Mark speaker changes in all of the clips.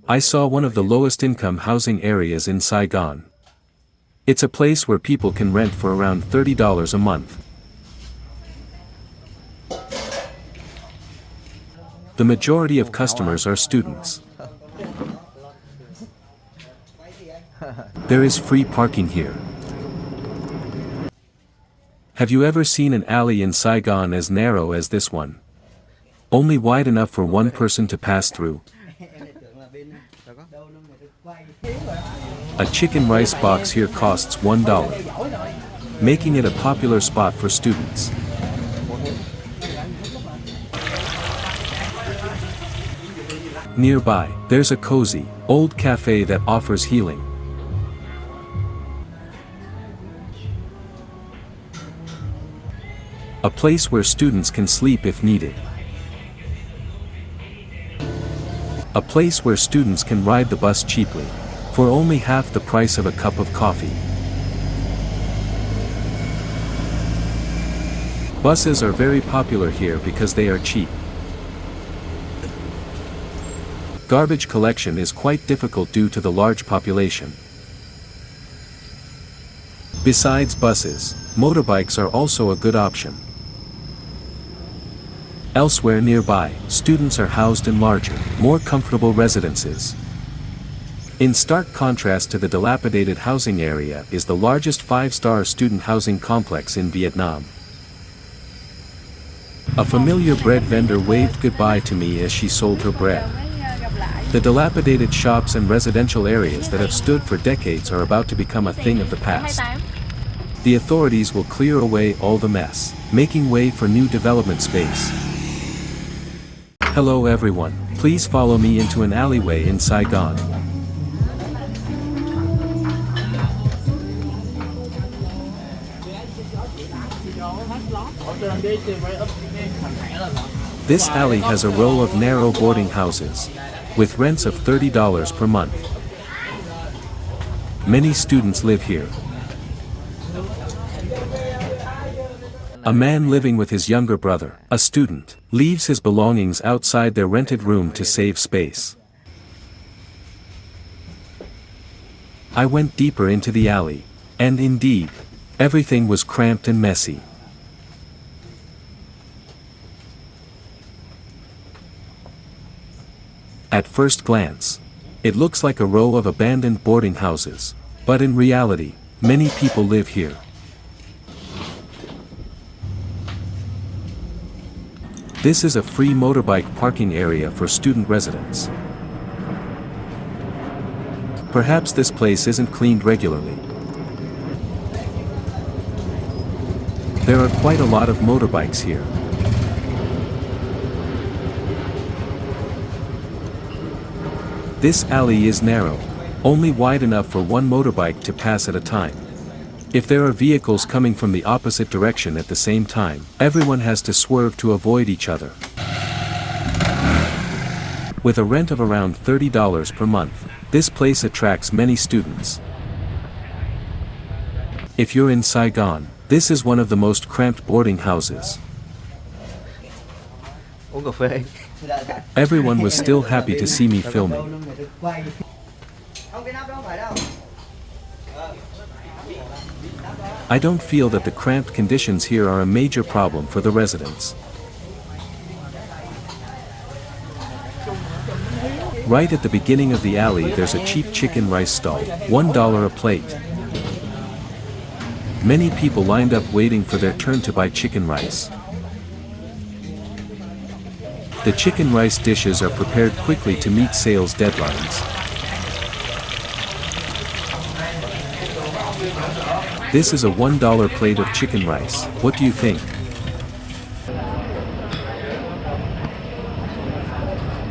Speaker 1: I saw one of the lowest income housing areas in Saigon. It's a place where people can rent for around $30 a month. The majority of customers are students. There is free parking here. Have you ever seen an alley in Saigon as narrow as this one? Only wide enough for one person to pass through. A chicken rice box here costs $1, making it a popular spot for students. Nearby, there's a cozy, old cafe that offers healing. A place where students can sleep if needed. A place where students can ride the bus cheaply, for only half the price of a cup of coffee. Buses are very popular here because they are cheap. Garbage collection is quite difficult due to the large population. Besides buses, motorbikes are also a good option. Elsewhere nearby, students are housed in larger, more comfortable residences. In stark contrast to the dilapidated housing area is the largest 5-star student housing complex in Vietnam. A familiar bread vendor waved goodbye to me as she sold her bread. The dilapidated shops and residential areas that have stood for decades are about to become a thing of the past. The authorities will clear away all the mess, making way for new development space. Hello everyone, please follow me into an alleyway in Saigon. This alley has a row of narrow boarding houses, with rents of $30 per month. Many students live here. A man living with his younger brother, a student, leaves his belongings outside their rented room to save space. I went deeper into the alley, and indeed, everything was cramped and messy. At first glance, it looks like a row of abandoned boarding houses, but in reality, many people live here. This is a free motorbike parking area for student residents. Perhaps this place isn't cleaned regularly. There are quite a lot of motorbikes here. This alley is narrow, only wide enough for one motorbike to pass at a time. If there are vehicles coming from the opposite direction at the same time, everyone has to swerve to avoid each other. With a rent of around $30 per month, this place attracts many students. If you're in Saigon, this is one of the most cramped boarding houses. Everyone was still happy to see me filming. I don't feel that the cramped conditions here are a major problem for the residents. Right at the beginning of the alley there's a cheap chicken rice stall, $1 a plate. Many people lined up waiting for their turn to buy chicken rice. The chicken rice dishes are prepared quickly to meet sales deadlines. This is a $1 plate of chicken rice. What do you think?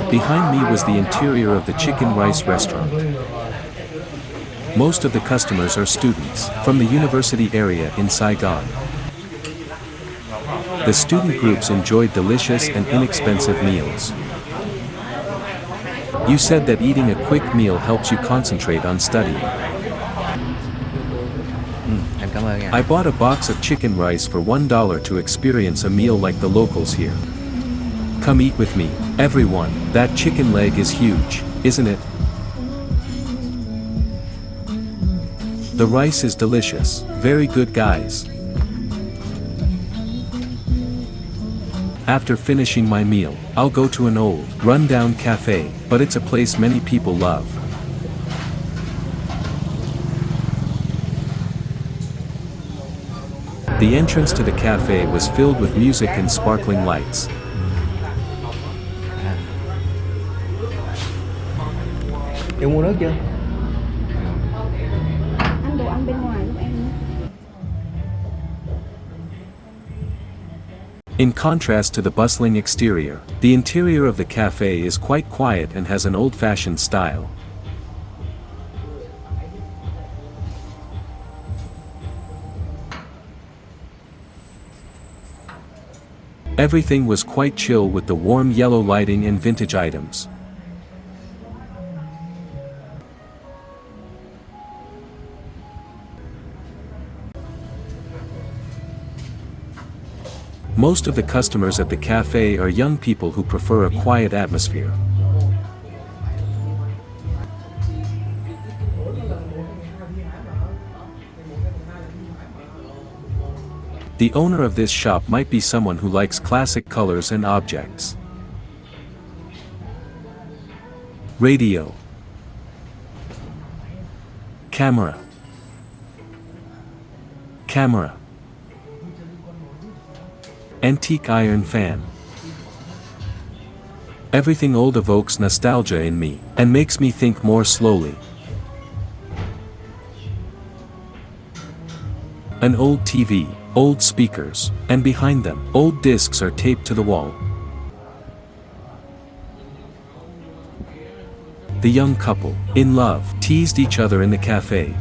Speaker 1: Behind me was the interior of the chicken rice restaurant. Most of the customers are students from the university area in Saigon. The student groups enjoyed delicious and inexpensive meals. You said that eating a quick meal helps you concentrate on studying. I bought a box of chicken rice for $1 to experience a meal like the locals here. Come eat with me, everyone. That chicken leg is huge, isn't it? The rice is delicious. Very good, guys. After finishing my meal, I'll go to an old, run-down cafe, but it's a place many people love. The entrance to the cafe was filled with music and sparkling lights.
Speaker 2: Em mua nước chưa?
Speaker 3: Ăn đồ ăn bên ngoài giúp em.
Speaker 1: In contrast to the bustling exterior, the interior of the cafe is quite quiet and has an old-fashioned style. Everything was quite chill with the warm yellow lighting and vintage items. Most of the customers at the cafe are young people who prefer a quiet atmosphere. The owner of this shop might be someone who likes classic colors and objects. Radio. Camera. Camera. Antique iron fan. Everything old evokes nostalgia in me, and makes me think more slowly. An old TV, old speakers, and behind them, old discs are taped to the wall. The young couple, in love, teased each other in the cafe.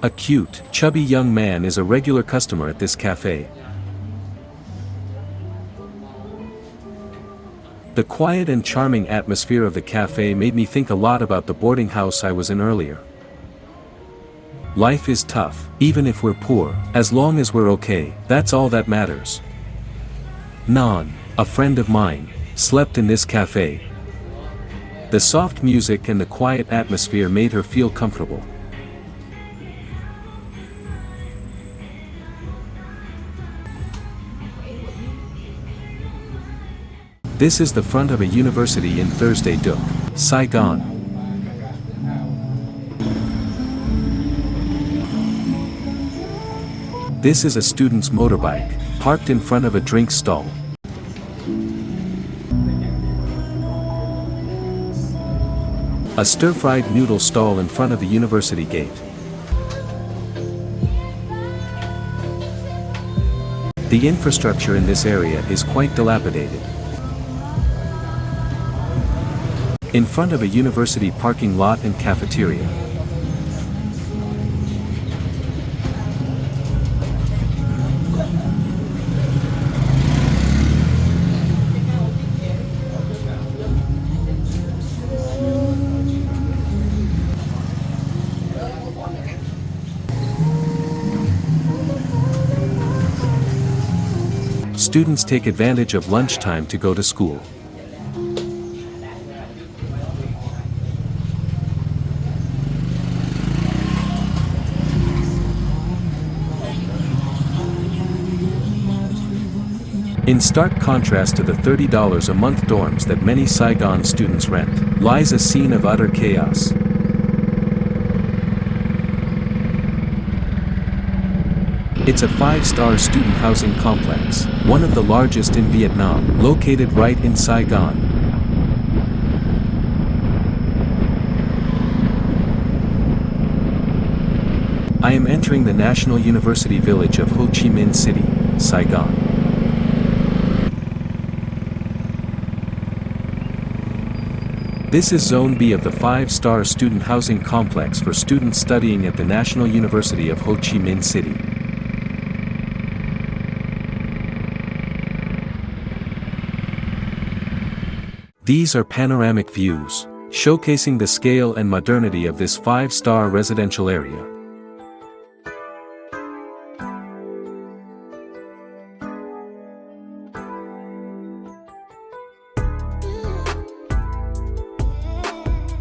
Speaker 1: A cute, chubby young man is a regular customer at this cafe. The quiet and charming atmosphere of the cafe made me think a lot about the boarding house I was in earlier. Life is tough, even if we're poor, as long as we're okay, that's all that matters. Nan, a friend of mine, slept in this cafe. The soft music and the quiet atmosphere made her feel comfortable. This is the front of a university in Thursday Duc, Saigon. This is a student's motorbike, parked in front of a drink stall. A stir-fried noodle stall in front of the university gate. The infrastructure in this area is quite dilapidated. In front of a university parking lot and cafeteria. Students take advantage of lunchtime to go to school. In stark contrast to the $30 a month dorms that many Saigon students rent, lies a scene of utter chaos. It's a 5-star student housing complex, one of the largest in Vietnam, located right in Saigon. I am entering the National University village of Ho Chi Minh City, Saigon. This is Zone B of the 5-star student housing complex for students studying at the National University of Ho Chi Minh City. These are panoramic views, showcasing the scale and modernity of this 5-star residential area.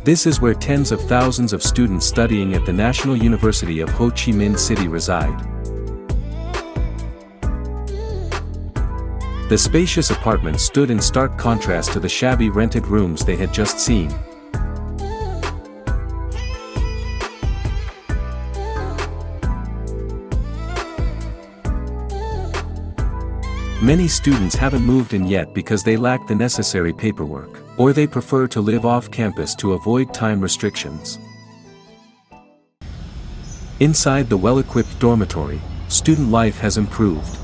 Speaker 1: This is where tens of thousands of students studying at the National University of Ho Chi Minh City reside. The spacious apartment stood in stark contrast to the shabby rented rooms they had just seen. Many students haven't moved in yet because they lack the necessary paperwork, or they prefer to live off campus to avoid time restrictions. Inside the well-equipped dormitory, student life has improved.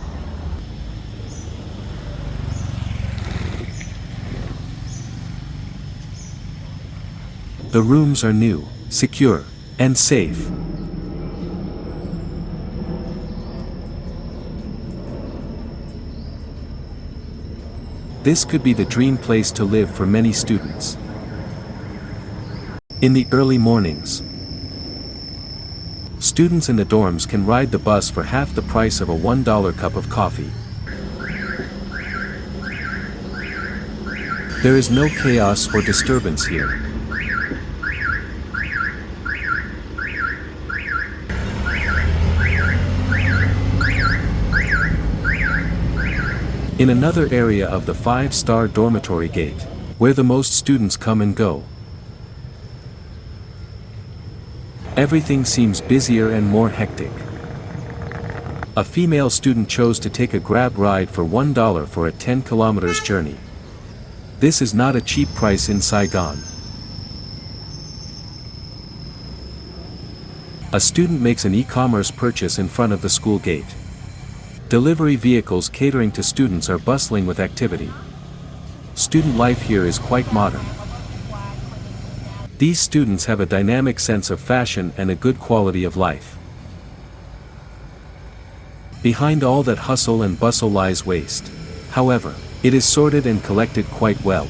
Speaker 1: The rooms are new, secure, and safe. This could be the dream place to live for many students. In the early mornings, students in the dorms can ride the bus for half the price of a $1 cup of coffee. There is no chaos or disturbance here. In another area of the 5-star dormitory gate, where the most students come and go, everything seems busier and more hectic. A female student chose to take a Grab ride for $1 for a 10 kilometers journey. This is not a cheap price in Saigon. A student makes an e-commerce purchase in front of the school gate. Delivery vehicles catering to students are bustling with activity. Student life here is quite modern. These students have a dynamic sense of fashion and a good quality of life. Behind all that hustle and bustle lies waste. However, it is sorted and collected quite well.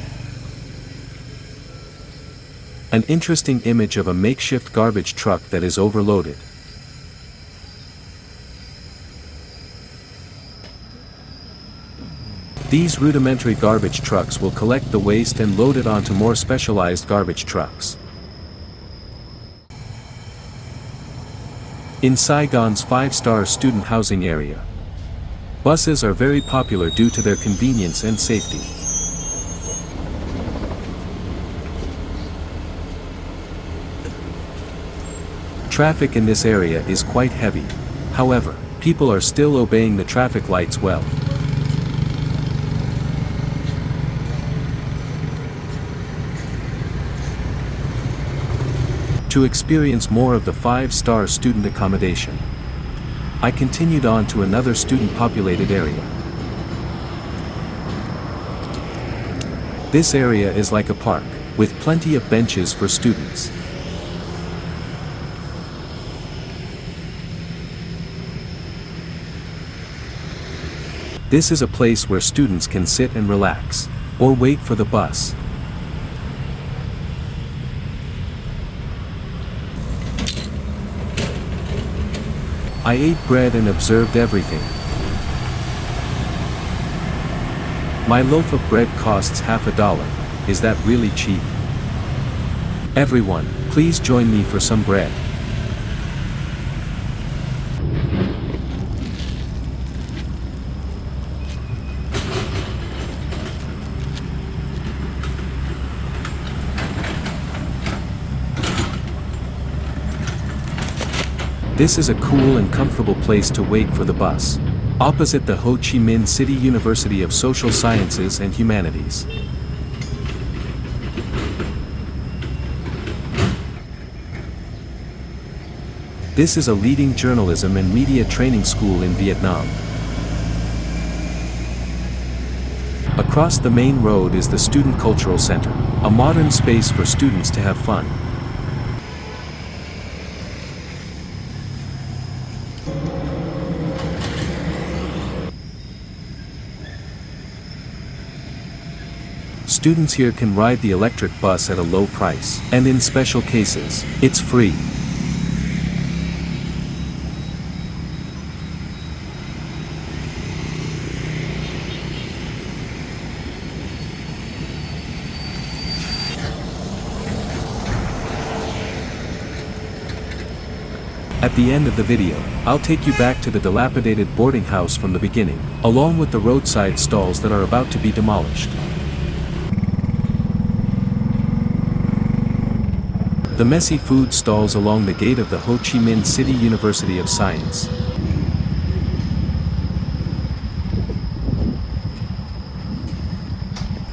Speaker 1: An interesting image of a makeshift garbage truck that is overloaded. These rudimentary garbage trucks will collect the waste and load it onto more specialized garbage trucks. In Saigon's 5-star student housing area, buses are very popular due to their convenience and safety. Traffic in this area is quite heavy. However, people are still obeying the traffic lights well. To experience more of the 5-star student accommodation, I continued on to another student-populated area. This area is like a park, with plenty of benches for students. This is a place where students can sit and relax, or wait for the bus. I ate bread and observed everything. My loaf of bread costs $50. Is that really cheap? Everyone, please join me for some bread. This is a cool and comfortable place to wait for the bus, opposite the Ho Chi Minh City University of Social Sciences and Humanities. This is a leading journalism and media training school in Vietnam. Across the main road is the Student Cultural Center, a modern space for students to have fun. Students here can ride the electric bus at a low price, and in special cases, it's free. At the end of the video, I'll take you back to the dilapidated boarding house from the beginning, along with the roadside stalls that are about to be demolished. The messy food stalls along the gate of the Ho Chi Minh City University of Science.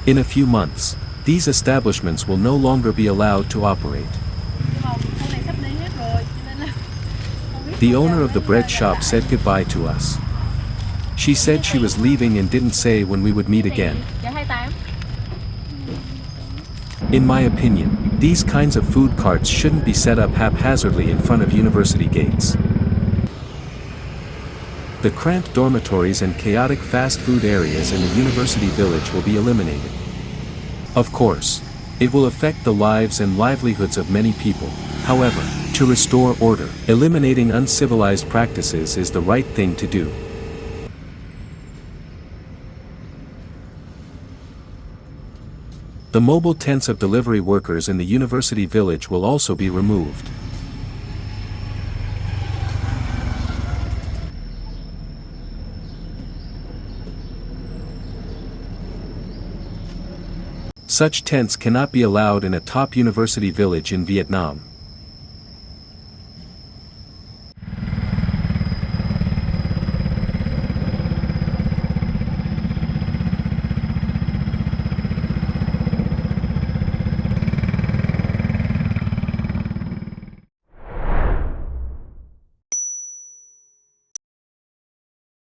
Speaker 1: In a few months, these establishments will no longer be allowed to operate. The owner of the bread shop said goodbye to us. She said she was leaving and didn't say when we would meet again. In my opinion, these kinds of food carts shouldn't be set up haphazardly in front of university gates. The cramped dormitories and chaotic fast food areas in the university village will be eliminated. Of course, it will affect the lives and livelihoods of many people. However, to restore order, eliminating uncivilized practices is the right thing to do. The mobile tents of delivery workers in the university village will also be removed. Such tents cannot be allowed in a top university village in Vietnam.